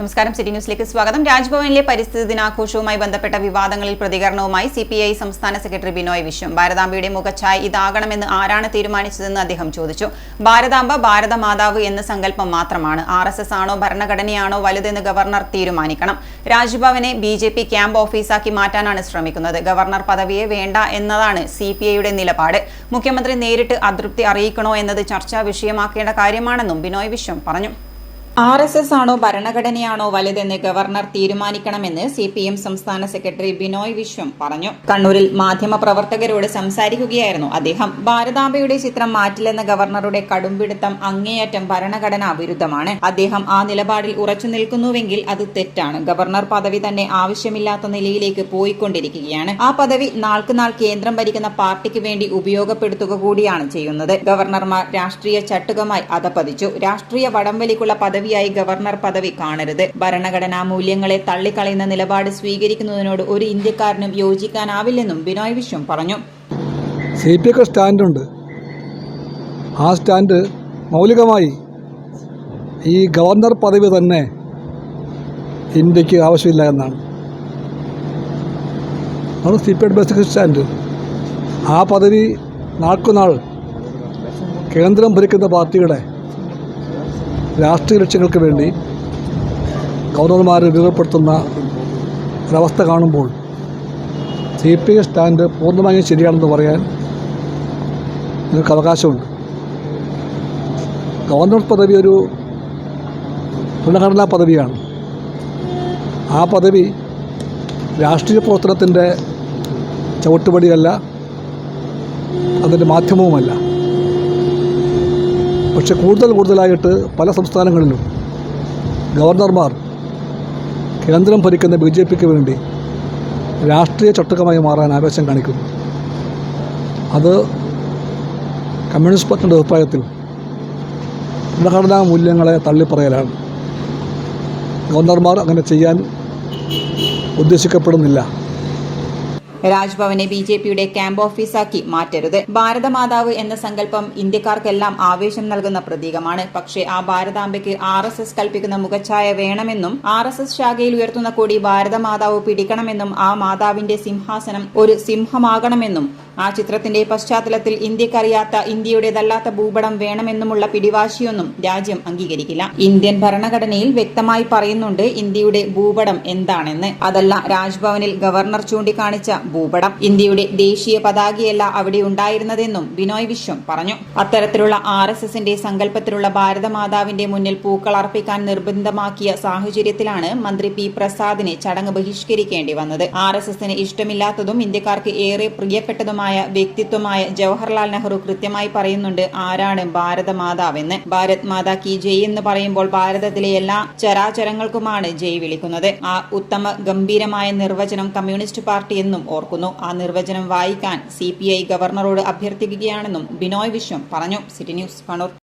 നമസ്കാരം. സിറ്റി ന്യൂസിലേക്ക് സ്വാഗതം. രാജ്ഭവനിലെ പരിസ്ഥിതി ദിനാഘോഷവുമായി ബന്ധപ്പെട്ട വിവാദങ്ങളിൽ പ്രതികരണവുമായി സിപിഐ സംസ്ഥാന സെക്രട്ടറി ബിനോയ് വിശ്വം. ഭാരതാംബയുടെ മുഖച്ഛായ ഇതാകണമെന്ന് ആരാണ് തീരുമാനിച്ചതെന്ന് അദ്ദേഹം ചോദിച്ചു. ഭാരതാംബ ഭാരതമാതാവ് എന്ന സങ്കല്പം മാത്രമാണ്. RSS ആണോ ഭരണഘടനയാണോ വലുതെന്ന് ഗവർണർ തീരുമാനിക്കണം. രാജ്ഭവനെ BJP ക്യാമ്പ് ഓഫീസാക്കി മാറ്റാനാണ് ശ്രമിക്കുന്നത്. ഗവർണർ പദവിയെ വേണ്ട എന്നതാണ് CPIയുടെ നിലപാട്. മുഖ്യമന്ത്രി നേരിട്ട് അതൃപ്തി അറിയിക്കണോ എന്നത് ചർച്ചാ വിഷയമാക്കേണ്ട കാര്യമാണെന്നും ബിനോയ് വിശ്വം പറഞ്ഞു. RSS ആണോ ഭരണഘടനയാണോ വലുതെന്ന് ഗവർണർ തീരുമാനിക്കണമെന്ന് CPM സംസ്ഥാന സെക്രട്ടറി ബിനോയ് വിശ്വം പറഞ്ഞു. കണ്ണൂരിൽ മാധ്യമപ്രവർത്തകരോട് സംസാരിക്കുകയായിരുന്നു അദ്ദേഹം. ഭാരതാംബയുടെ ചിത്രം മാറ്റില്ലെന്ന ഗവർണറുടെ കടുംപിടുത്തം അങ്ങേയറ്റം ഭരണഘടനാ വിരുദ്ധമാണ്. അദ്ദേഹം ആ നിലപാടിൽ ഉറച്ചു നിൽക്കുന്നുവെങ്കിൽ അത് തെറ്റാണ്. ഗവർണർ പദവി തന്നെ ആവശ്യമില്ലാത്ത നിലയിലേക്ക് പോയിക്കൊണ്ടിരിക്കുകയാണ്. ആ പദവി നാൾക്കുനാൾ കേന്ദ്രം ഭരിക്കുന്ന പാർട്ടിക്ക് വേണ്ടി ഉപയോഗപ്പെടുത്തുക കൂടിയാണ് ചെയ്യുന്നത്. ഗവർണർമാർ രാഷ്ട്രീയ ചട്ടുകമായി അധപതിച്ചു. രാഷ്ട്രീയ വടംവലിക്കുള്ള പദവിയായി ഗവർണർ പദവി കാണരുത്. ഭരണഘടനാ മൂല്യങ്ങളെ തള്ളിക്കളയുന്ന നിലപാട് സ്വീകരിക്കുന്നതിനോട് ഒരു ഇന്ത്യക്കാരനും യോജിക്കാനാവില്ലെന്നും ബിനോയ് വിശ്വം പറഞ്ഞു. CPIക്ക് സ്റ്റാൻഡുണ്ട്. ആ സ്റ്റാൻഡ് മൗലികമായി ഈ ഗവർണർ പദവി തന്നെ ഇന്ത്യക്ക് ആവശ്യമില്ല എന്നാണ്. അത് CPIയുടെ ബേസിക് സ്റ്റാൻഡ്. ആ പദവി നാൾക്കുനാൾ കേന്ദ്രം ഭരിക്കുന്ന പാർട്ടിയുടെ രാഷ്ട്രീയ ലക്ഷ്യങ്ങൾക്ക് വേണ്ടി ഗവർണർമാരെ ഉപയോഗപ്പെടുത്തുന്ന ഒരവസ്ഥ കാണുമ്പോൾ CPI സ്റ്റാൻഡ് പൂർണ്ണമായും ശരിയാണെന്ന് പറയാൻ നിങ്ങൾക്ക് അവകാശമുണ്ട്. ഗവർണർ പദവി ഒരു ഭരണഘടനാ പദവിയാണ്. ആ പദവി രാഷ്ട്രീയ പ്രവർത്തനത്തിൻ്റെ ചവിട്ടുപടിയല്ല, അതിൻ്റെ മാധ്യമവുമല്ല. പക്ഷെ കൂടുതലായിട്ട് പല സംസ്ഥാനങ്ങളിലും ഗവർണർമാർ കേന്ദ്രം ഭരിക്കുന്ന BJPക്ക് വേണ്ടി രാഷ്ട്രീയ ചട്ടകമായി മാറാൻ ആവേശം കാണിക്കുന്നു. അത് കമ്മ്യൂണിസ്റ്റ് പാർട്ടിയുടെ അഭിപ്രായത്തിൽ ഭരണഘടനാ മൂല്യങ്ങളെ തള്ളിപ്പറയലാണ്. ഗവർണർമാർ അങ്ങനെ ചെയ്യാൻ ഉദ്ദേശിക്കപ്പെടുന്നില്ല. രാജ്ഭവനെ BJPയുടെ ക്യാമ്പ് ഓഫീസാക്കി മാറ്റരുത്. ഭാരതമാതാവ് എന്ന സങ്കല്പം ഇന്ത്യക്കാർക്കെല്ലാം ആവേശം നൽകുന്ന പ്രതീകമാണ്. പക്ഷേ ആ ഭാരതാംബയ്ക്ക് RSS കൽപ്പിക്കുന്ന മുഖച്ഛായ വേണമെന്നും RSS ശാഖയിൽ ഉയർത്തുന്ന കൊടി ഭാരതമാതാവ് പിടിക്കണമെന്നും ആ മാതാവിന്റെ സിംഹാസനം ഒരു സിംഹമാകണമെന്നും ആ ചിത്രത്തിന്റെ പശ്ചാത്തലത്തിൽ ഇന്ത്യക്കറിയാത്ത ഇന്ത്യയുടേതല്ലാത്ത ഭൂപടം വേണമെന്നുമുള്ള പിടിവാശിയൊന്നും രാജ്യം അംഗീകരിക്കില്ല. ഇന്ത്യൻ ഭരണഘടനയിൽ വ്യക്തമായി പറയുന്നുണ്ട് ഇന്ത്യയുടെ ഭൂപടം എന്താണെന്ന്. അതല്ല രാജ്ഭവനിൽ ഗവർണർ ചൂണ്ടിക്കാണിച്ച ഭൂപടം. ഇന്ത്യയുടെ ദേശീയ പതാകയല്ല അവിടെ ഉണ്ടായിരുന്നതെന്നും ബിനോയ് വിശ്വം പറഞ്ഞു. അത്തരത്തിലുള്ള RSSന്റെ സങ്കല്പത്തിലുള്ള ഭാരതമാതാവിന്റെ മുന്നിൽ പൂക്കൾ അർപ്പിക്കാൻ നിർബന്ധമാക്കിയ സാഹചര്യത്തിലാണ് മന്ത്രി P പ്രസാദിനെ ചടങ്ങ് ബഹിഷ്കരിക്കേണ്ടി വന്നത്. RSSന് ഇഷ്ടമില്ലാത്തതും ഇന്ത്യക്കാർക്ക് ഏറെ പ്രിയപ്പെട്ടതുമായ വ്യക്തിത്വമായ ജവഹർലാൽ നെഹ്റു കൃത്യമായി പറയുന്നുണ്ട് ആരാണ് ഭാരതമാതാവെന്ന്. ഭാരത് മാതാ കി ജയ് എന്ന് പറയുമ്പോൾ ഭാരതത്തിലെ എല്ലാ ചരാചരങ്ങൾക്കുമാണ് ജയ് വിളിക്കുന്നത്. ആ ഉത്തമ ഗംഭീരമായ നിർവചനം കമ്മ്യൂണിസ്റ്റ് പാർട്ടി എന്നും ഓർക്കുന്നു. ആ നിർവചനം വായിക്കാൻ CPI ഗവർണറോട് അഭ്യർത്ഥിക്കുകയാണെന്നും ബിനോയ് വിശ്വം പറഞ്ഞു. City news, Kannur.